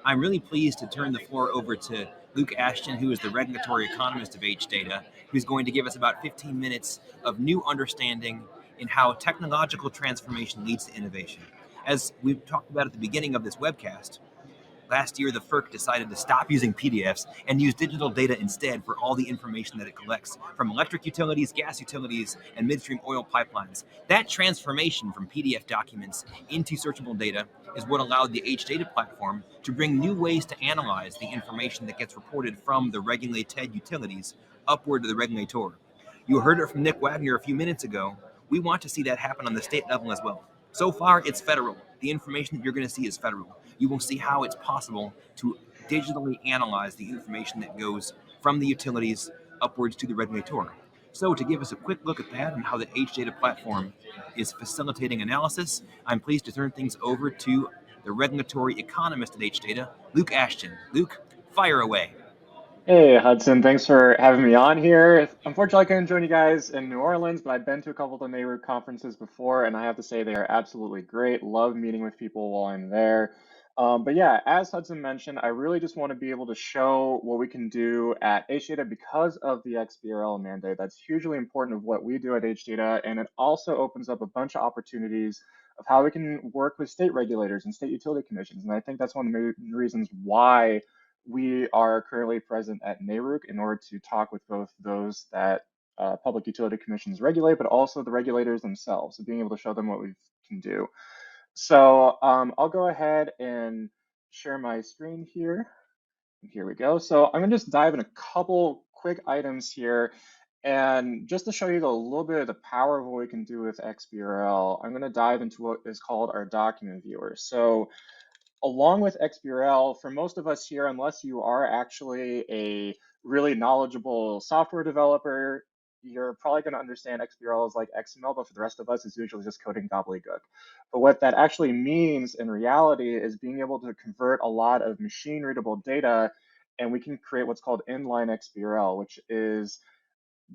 I'm really pleased to turn the floor over to Luke Ashton, who is the regulatory economist of HData, who's going to give us about 15 minutes of new understanding in how technological transformation leads to innovation. As we talked about at the beginning of this webcast, last year the FERC decided to stop using PDFs and use digital data instead for all the information that it collects from electric utilities, gas utilities, and midstream oil pipelines. That transformation from PDF documents into searchable data is what allowed the HData platform to bring new ways to analyze the information that gets reported from the regulated utilities upward to the regulator. You heard it from Nick Wagner a few minutes ago. We want to see that happen on the state level as well. So far, it's federal. The information that you're going to see is federal. You will see how it's possible to digitally analyze the information that goes from the utilities upwards to the regulator. So to give us a quick look at that and how the HData platform is facilitating analysis, I'm pleased to turn things over to the regulatory economist at HData, Luke Ashton. Luke, fire away. Hey Hudson, thanks for having me on here. Unfortunately, I couldn't join you guys in New Orleans, but I've been to a couple of the NARUC conferences before, and I have to say they are absolutely great. Love meeting with people while I'm there. But yeah, as Hudson mentioned, I really just want to be able to show what we can do at HData because of the XBRL mandate. That's hugely important of what we do at HData, and it also opens up a bunch of opportunities of how we can work with state regulators and state utility commissions. And I think that's one of the main reasons why we are currently present at NARUC in order to talk with both those that public utility commissions regulate, but also the regulators themselves, so being able to show them what we can do. So I'll go ahead and share my screen here. Here we go. So I'm going to just dive in a couple quick items here. And just to show you a little bit of the power of what we can do with XBRL, I'm going to dive into what is called our document viewer. So along with XBRL, for most of us here, unless you are actually a really knowledgeable software developer, you're probably going to understand XBRL is like XML, but for the rest of us, it's usually just coding gobbledygook. But what that actually means in reality is being able to convert a lot of machine readable data, and we can create what's called inline XBRL, which is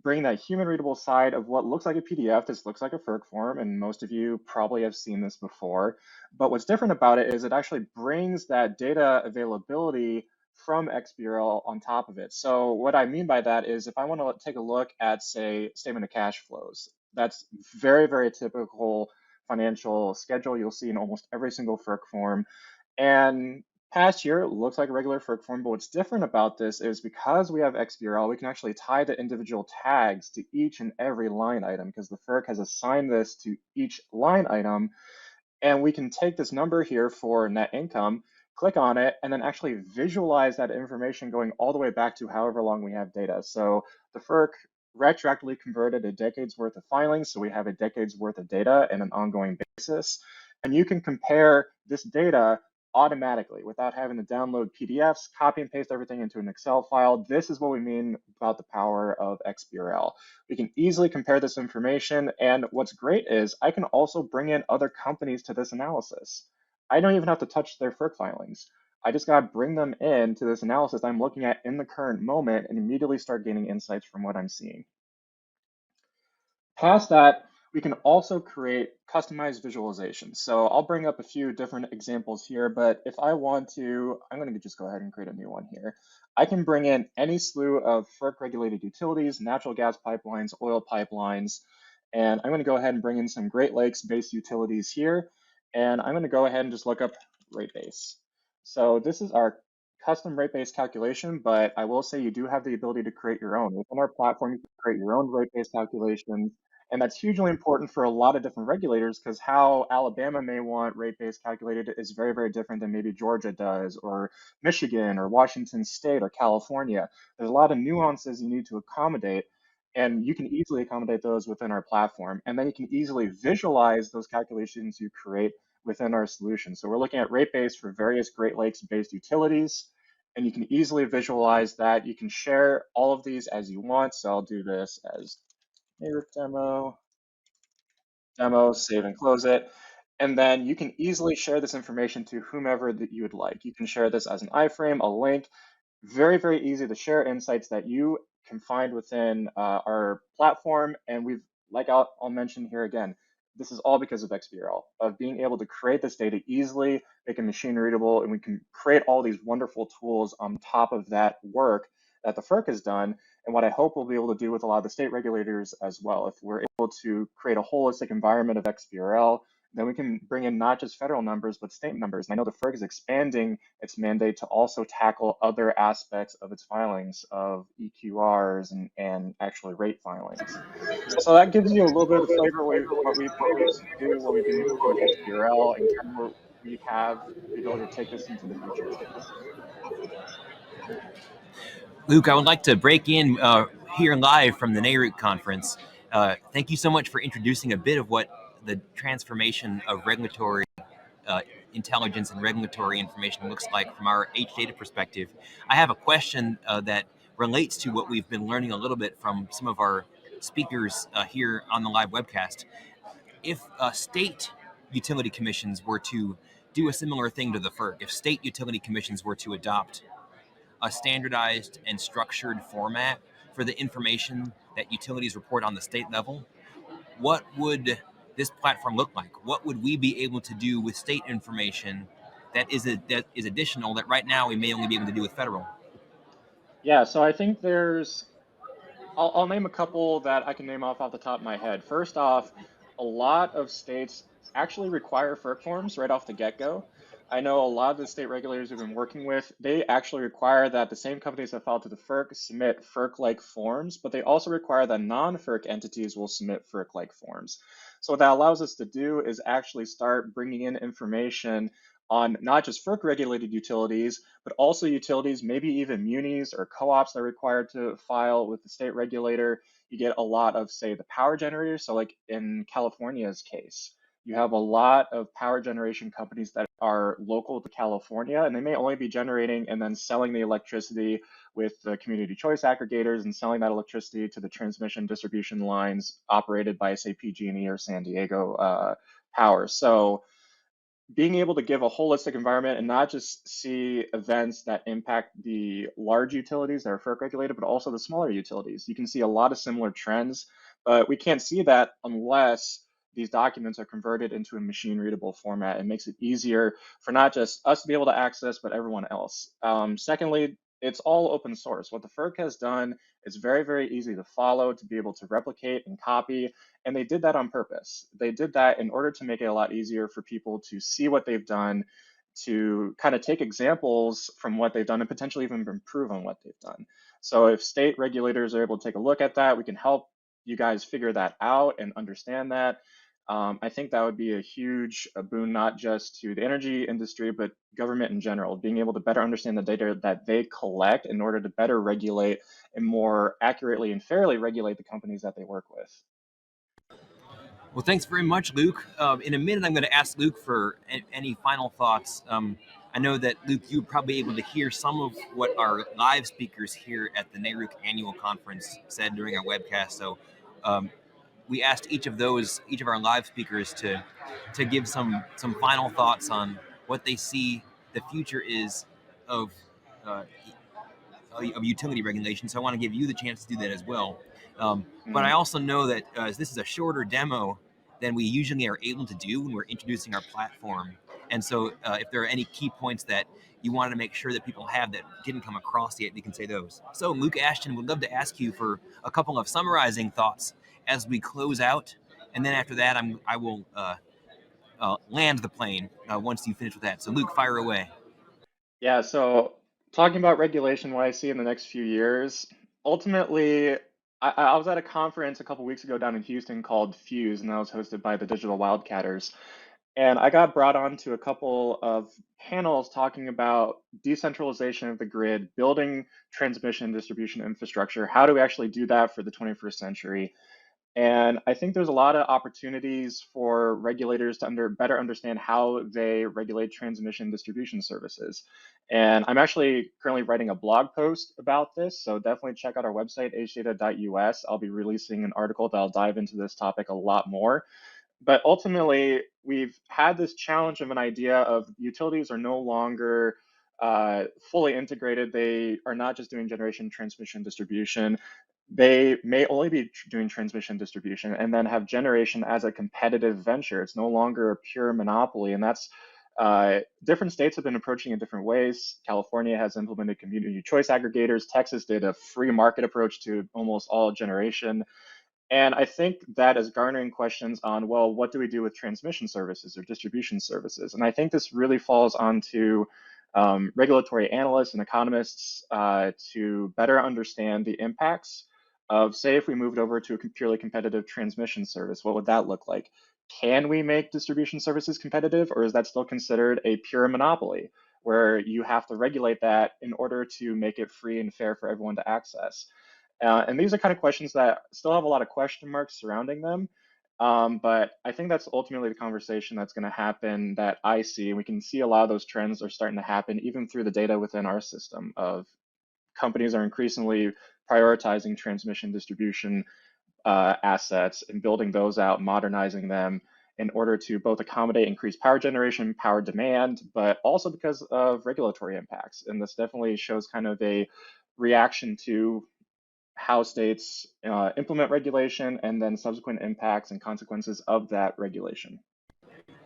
bring that human readable side of what looks like a PDF. This looks like a FERC form, and most of you probably have seen this before. But what's different about it is it actually brings that data availability from XBRL on top of it. So what I mean by that is if I want to take a look at, say, statement of cash flows, that's very, very typical financial schedule you'll see in almost every single FERC form. And past year, it looks like a regular FERC form, but what's different about this is because we have XBRL, we can actually tie the individual tags to each and every line item because the FERC has assigned this to each line item. And we can take this number here for net income, click on it, and then actually visualize that information going all the way back to however long we have data. So the FERC retroactively converted a decade's worth of filings, so we have a decade's worth of data on an ongoing basis. And you can compare this data automatically without having to download PDFs, copy and paste everything into an Excel file. This is what we mean about the power of XBRL. We can easily compare this information, and what's great is I can also bring in other companies to this analysis. I don't even have to touch their FERC filings. I just got to bring them in to this analysis I'm looking at in the current moment and immediately start gaining insights from what I'm seeing. Past that, we can also create customized visualizations. So I'll bring up a few different examples here, but if I want to, I'm going to just go ahead and create a new one here. I can bring in any slew of FERC-regulated utilities, natural gas pipelines, oil pipelines, and I'm going to go ahead and bring in some Great Lakes-based utilities here, and I'm going to go ahead and just look up rate base. So this is our custom rate base calculation, but I will say you do have the ability to create your own. Within our platform, you can create your own rate base calculations. And that's hugely important for a lot of different regulators because how Alabama may want rate base calculated is very, very different than maybe Georgia does, or Michigan, or Washington State, or California. There's a lot of nuances you need to accommodate, and you can easily accommodate those within our platform. And then you can easily visualize those calculations you create within our solution. So we're looking at rate base for various Great Lakes-based utilities, and you can easily visualize that. You can share all of these as you want. So I'll do this as NARUC demo, save and close it. And then you can easily share this information to whomever that you would like. You can share this as an iframe, a link. Very, very easy to share insights that you can find within our platform. And we've, like I'll mention here again, this is all because of XBRL, of being able to create this data easily, make it machine readable, and we can create all these wonderful tools on top of that work that the FERC has done, and what I hope we'll be able to do with a lot of the state regulators as well. If we're able to create a holistic environment of XBRL, then we can bring in not just federal numbers, but state numbers. And I know the FERC is expanding its mandate to also tackle other aspects of its filings of EQRs and actually rate filings. So that gives you a little bit of the flavor of what we've been able to do, what we've been able to do with XBRL, and kind of where we have the ability to take this into the future. Luke, I would like to break in here live from the NARUC conference. Thank you so much for introducing a bit of what the transformation of regulatory intelligence and regulatory information looks like from our HData perspective. I have a question that relates to what we've been learning a little bit from some of our speakers here on the live webcast. If state utility commissions were to do a similar thing to the FERC, if state utility commissions were to adopt a standardized and structured format for the information that utilities report on the state level, what would this platform look like? What would we be able to do with state information that is additional that right now we may only be able to do with federal? Yeah, so I think I'll name a couple that I can name off the top of my head. First off, a lot of states actually require FERC forms right off the get-go. I know a lot of the state regulators we've been working with, they actually require that the same companies that file to the FERC submit FERC-like forms, but they also require that non-FERC entities will submit FERC-like forms. So what that allows us to do is actually start bringing in information on not just FERC-regulated utilities, but also utilities, maybe even munis or co-ops that are required to file with the state regulator. You get a lot of, say, the power generators. So like in California's case, you have a lot of power generation companies that are local to California, and they may only be generating and then selling the electricity with the community choice aggregators and selling that electricity to the transmission distribution lines operated by, say, PG&E or San Diego Power. So being able to give a holistic environment and not just see events that impact the large utilities that are FERC regulated, but also the smaller utilities. You can see a lot of similar trends, but we can't see that unless these documents are converted into a machine readable format. It makes it easier for not just us to be able to access, but everyone else. Secondly, it's all open source. What the FERC has done is very, very easy to follow, to be able to replicate and copy. And they did that on purpose. They did that in order to make it a lot easier for people to see what they've done, to kind of take examples from what they've done and potentially even improve on what they've done. So if state regulators are able to take a look at that, we can help you guys figure that out and understand that. I think that would be a huge boon, not just to the energy industry, but government in general, being able to better understand the data that they collect in order to better regulate and more accurately and fairly regulate the companies that they work with. Well, thanks very much, Luke. In a minute, I'm going to ask Luke for any final thoughts. I know that, Luke, you're probably able to hear some of what our live speakers here at the NARUC annual conference said during our webcast. So we asked each of our live speakers to give some final thoughts on what they see the future is of utility regulation. So I want to give you the chance to do that as well. But I also know that this is a shorter demo than we usually are able to do when we're introducing our platform. And so if there are any key points that you wanted to make sure that people have that didn't come across yet, you can say those. So Luke Ashton would love to ask you for a couple of summarizing thoughts as we close out. And then after that, I will land the plane once you finish with that. So Luke, fire away. Yeah, so talking about regulation, what I see in the next few years, ultimately, I was at a conference a couple weeks ago down in Houston called Fuse, and that was hosted by the Digital Wildcatters. And I got brought on to a couple of panels talking about decentralization of the grid, building transmission and distribution infrastructure. How do we actually do that for the 21st century? And I think there's a lot of opportunities for regulators to better understand how they regulate transmission distribution services. And I'm actually currently writing a blog post about this, so definitely check out our website, hdata.us. I'll be releasing an article that'll dive into this topic a lot more. But ultimately, we've had this challenge of an idea of utilities are no longer fully integrated. They are not just doing generation, transmission, distribution. they may only be doing transmission distribution and then have generation as a competitive venture. It's no longer a pure monopoly. And that's different states have been approaching in different ways. California has implemented community choice aggregators. Texas did a free market approach to almost all generation. And I think that is garnering questions on, well, what do we do with transmission services or distribution services? And I think this really falls onto regulatory analysts and economists to better understand the impacts of, say, if we moved over to a purely competitive transmission service, what would that look like? Can we make distribution services competitive, or is that still considered a pure monopoly where you have to regulate that in order to make it free and fair for everyone to access? And these are kind of questions that still have a lot of question marks surrounding them. But I think that's ultimately the conversation that's going to happen that I see. And we can see a lot of those trends are starting to happen even through the data within our system of companies are increasingly prioritizing transmission distribution assets and building those out, modernizing them in order to both accommodate increased power generation, power demand, but also because of regulatory impacts. And this definitely shows kind of a reaction to how states implement regulation and then subsequent impacts and consequences of that regulation.